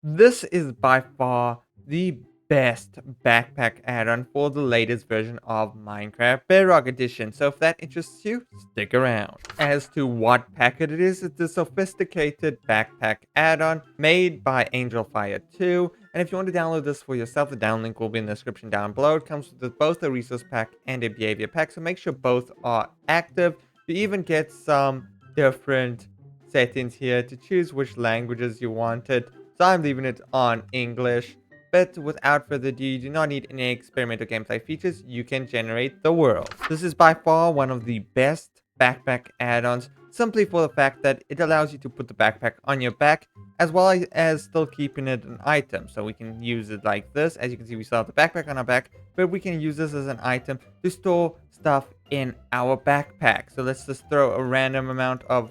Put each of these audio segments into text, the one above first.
This is by far the best backpack add-on for the latest version of Minecraft Bedrock Edition, so if that interests you, stick around. As to what packet it is, it's a sophisticated backpack add-on made by Angelfire 2, and if you want to download this for yourself, the download link will be in the description down below. It comes with both a resource pack and a behavior pack, so make sure both are active. You even get some different settings here to choose which languages you wanted. So I'm leaving it on English. But without further ado, you do not need any experimental gameplay features. You can generate the world. This is by far one of the best backpack add-ons, simply for the fact that it allows you to put the backpack on your back as well as still keeping it an item. So we can use it like this. As you can see, we still have the backpack on our back, but we can use this as an item to store stuff in our backpack. So let's just throw a random amount of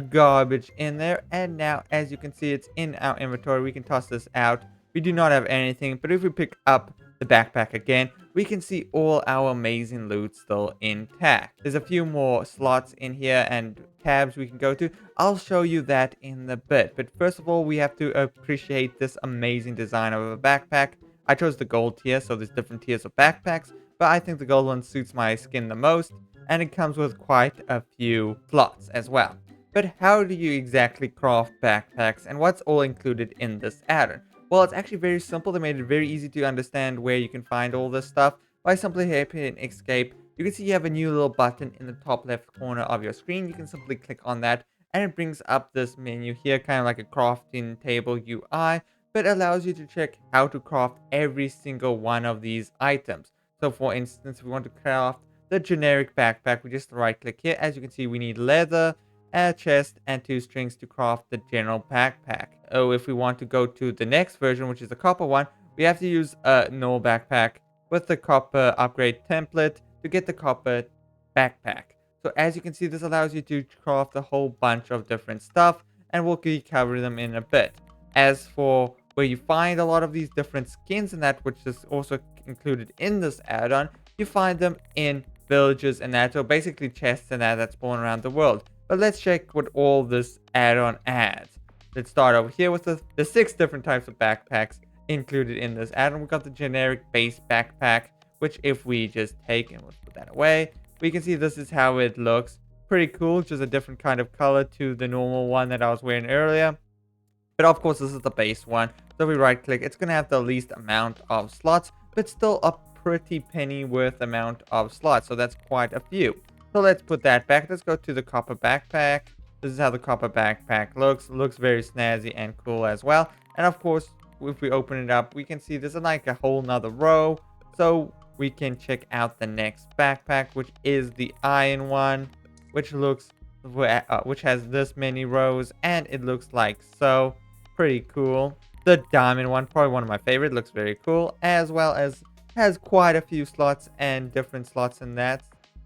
garbage in there, and now as you can see, it's in our inventory. We can toss this out. We do not have anything, but if we pick up the backpack again, we can see all our amazing loot still intact. There's a few more slots in here and tabs we can go to. I'll show you that in a bit, but first of all, we have to appreciate this amazing design of a backpack. I chose the gold tier, so there's different tiers of backpacks, but I think the gold one suits my skin the most, and it comes with quite a few slots as well. But how do you exactly craft backpacks, and what's all included in this add-on? Well, it's actually very simple. They made it very easy to understand where you can find all this stuff by simply hitting escape. You can see you have a new little button in the top left corner of your screen. You can simply click on that and it brings up this menu here, kind of like a crafting table UI, but allows you to check how to craft every single one of these items. So for instance, if we want to craft the generic backpack, we just right click here. As you can see, we need leather, a chest, and 2 strings to craft the general backpack. Oh, if we want to go to the next version, which is the copper one, we have to use a normal backpack with the copper upgrade template to get the copper backpack. So as you can see, this allows you to craft a whole bunch of different stuff, and we'll cover them in a bit. As for where you find a lot of these different skins and that, which is also included in this add-on, you find them in villages and that, so basically chests and that spawn around the world. But let's check what all this add-on adds. Let's start over here with the 6 different types of backpacks included in this add-on. We've got the generic base backpack, which if we just take and let's put that away, we can see this is how it looks. Pretty cool, just a different kind of color to the normal one that I was wearing earlier. But of course, this is the base one. So if we right click, it's going to have the least amount of slots, but still a pretty penny worth amount of slots. So that's quite a few. So let's put that back. Let's go to the copper backpack. This is how the copper backpack looks. Looks very snazzy and cool as well. And of course, if we open it up, we can see there's like a whole nother row. So we can check out the next backpack, which is the iron one, which has this many rows, and it looks like so. Pretty cool. The diamond one, probably one of my favorite, looks very cool, as well as has quite a few slots and different slots in that.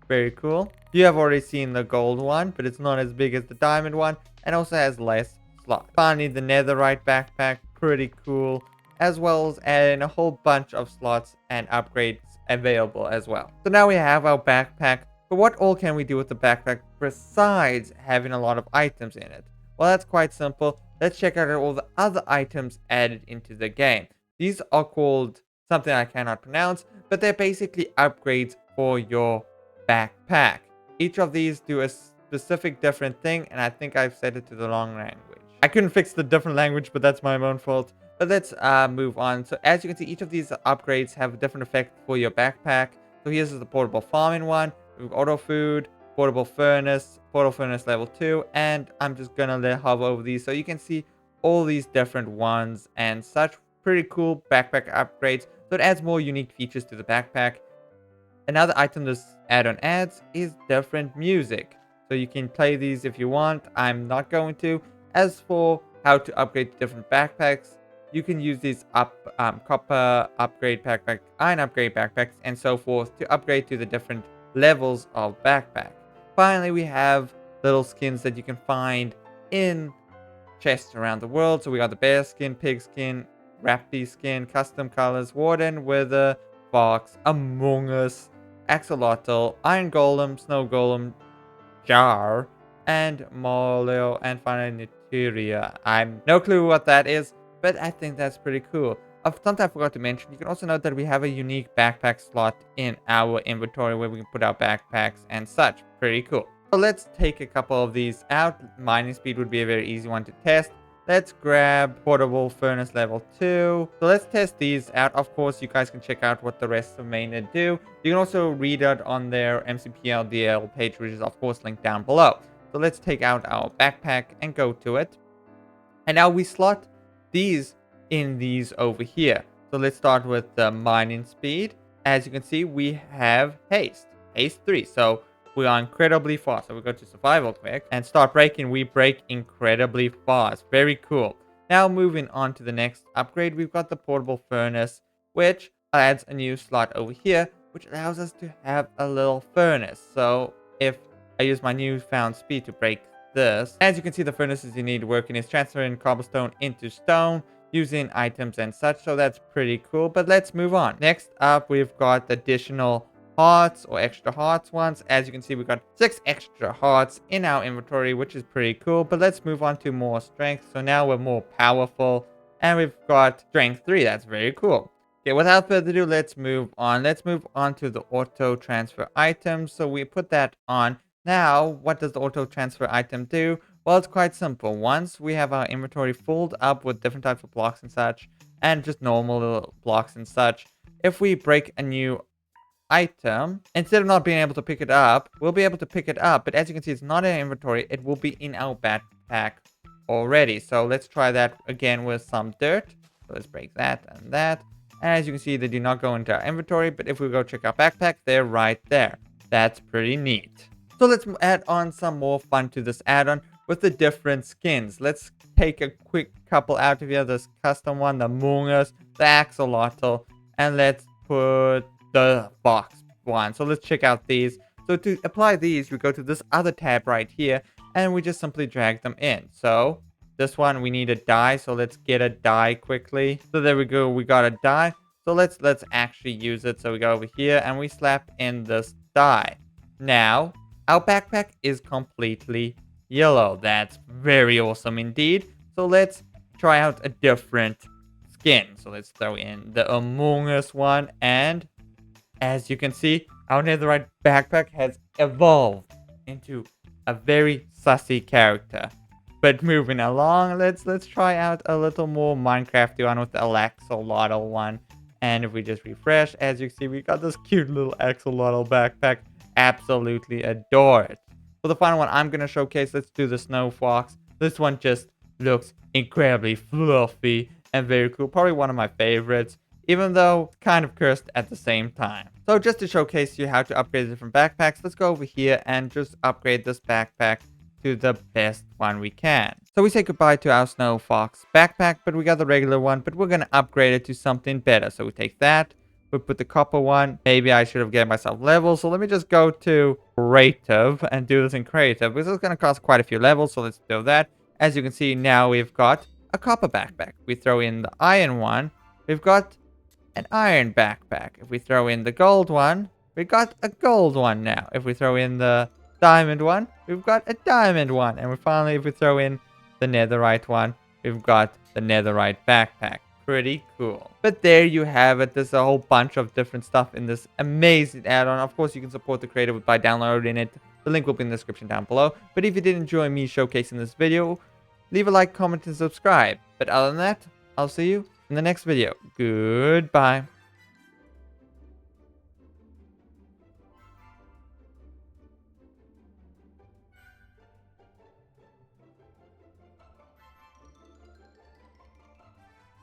Very cool. You have already seen the gold one, but it's not as big as the diamond one, and also has less slots. Finally, the netherite backpack, pretty cool, as well as adding a whole bunch of slots and upgrades available as well. So now we have our backpack, but what all can we do with the backpack besides having a lot of items in it? Well, that's quite simple. Let's check out all the other items added into the game. These are called something I cannot pronounce, but they're basically upgrades for your backpack. Each of these do a specific different thing, and I think I've set it to the wrong language. I couldn't fix the different language, but that's my own fault. But let's move on. So as you can see, each of these upgrades have a different effect for your backpack. So here's the portable farming one. We've got auto food, portable furnace level 2, and I'm just gonna hover over these so you can see all these different ones and such. Pretty cool backpack upgrades. So it adds more unique features to the backpack. Another item this add-on adds is different music. So you can play these if you want. I'm not going to. As for how to upgrade to different backpacks, you can use these copper upgrade backpack, iron upgrade backpacks, and so forth to upgrade to the different levels of backpack. Finally, we have little skins that you can find in chests around the world. So we got the bear skin, pig skin, raspy skin, custom colors, warden, wither, fox, among us, axolotl, iron golem, snow golem, jar, and Molio, and finally Naturia. I'm no clue what that is, but I think that's pretty cool. Something I forgot to mention, you can also note that we have a unique backpack slot in our inventory where we can put our backpacks and such. Pretty cool. So let's take a couple of these out. Mining speed would be a very easy one to test. Let's grab portable furnace level 2. So let's test these out. Of course, you guys can check out what the rest of mainnet do. You can also read it on their MCPLDL page, which is of course linked down below. So let's take out our backpack and go to it. And now we slot these in these over here. So let's start with the mining speed. As you can see, we have haste 3. So we are incredibly fast. So we go to survival quick and start breaking. We break incredibly fast. Very cool. Now moving on to the next upgrade, we've got the portable furnace, which adds a new slot over here, which allows us to have a little furnace. So if I use my newfound speed to break this, as you can see, the furnaces you need working is transferring cobblestone into stone using items and such. So that's pretty cool. But let's move on. Next up, we've got additional hearts or extra hearts ones. As you can see, we've got 6 extra hearts in our inventory, which is pretty cool. But let's move on to more strength. So now we're more powerful and we've got strength 3. That's very cool. Okay, without further ado, let's move on. Let's move on to the auto transfer items. So we put that on. Now, what does the auto transfer item do? Well, it's quite simple. Once we have our inventory filled up with different types of blocks and such, and just normal little blocks and such, if we break a new item, instead of not being able to pick it up, we'll be able to pick it up. But as you can see, it's not in our inventory. It will be in our backpack already. So let's try that again with some dirt. So let's break that and that. And as you can see, they do not go into our inventory. But if we go check our backpack, they're right there. That's pretty neat. So let's add on some more fun to this add-on with the different skins. Let's take a quick couple out of here. This custom one, the Among Us, the Axolotl, and let's put the box one. So let's check out these. So to apply these, we go to this other tab right here, and we just simply drag them in. So this one, we need a die. So let's get a die quickly. So there we go. We got a die. So let's actually use it. So we go over here and we slap in this die. Now, our backpack is completely yellow. That's very awesome indeed. So let's try out a different skin. So let's throw in the Among Us one. And as you can see, our netherite backpack has evolved into a very sussy character. But moving along, let's try out a little more Minecraft one with the axolotl one. And if we just refresh, as you can see, we got this cute little axolotl backpack. Absolutely adore it. For the final one I'm going to showcase, let's do the snow fox. This one just looks incredibly fluffy and very cool. Probably one of my favorites, even though kind of cursed at the same time. So just to showcase you how to upgrade the different backpacks, let's go over here and just upgrade this backpack to the best one we can. So we say goodbye to our snow fox backpack, but we got the regular one, but we're going to upgrade it to something better. So we take that. We put the copper one. Maybe I should have given myself levels. So let me just go to creative and do this in creative, because it's going to cost quite a few levels. So let's do that. As you can see, now we've got a copper backpack. We throw in the iron one. We've got an iron backpack. If we throw in the gold one, we've got a gold one now. If we throw in the diamond one, we've got a diamond one. And finally, if we throw in the netherite one, we've got the netherite backpack. Pretty cool. But there you have it. There's a whole bunch of different stuff in this amazing add-on. Of course, you can support the creator by downloading it. The link will be in the description down below. But if you did enjoy me showcasing this video, leave a like, comment, and subscribe. But other than that, I'll see you in the next video. Goodbye.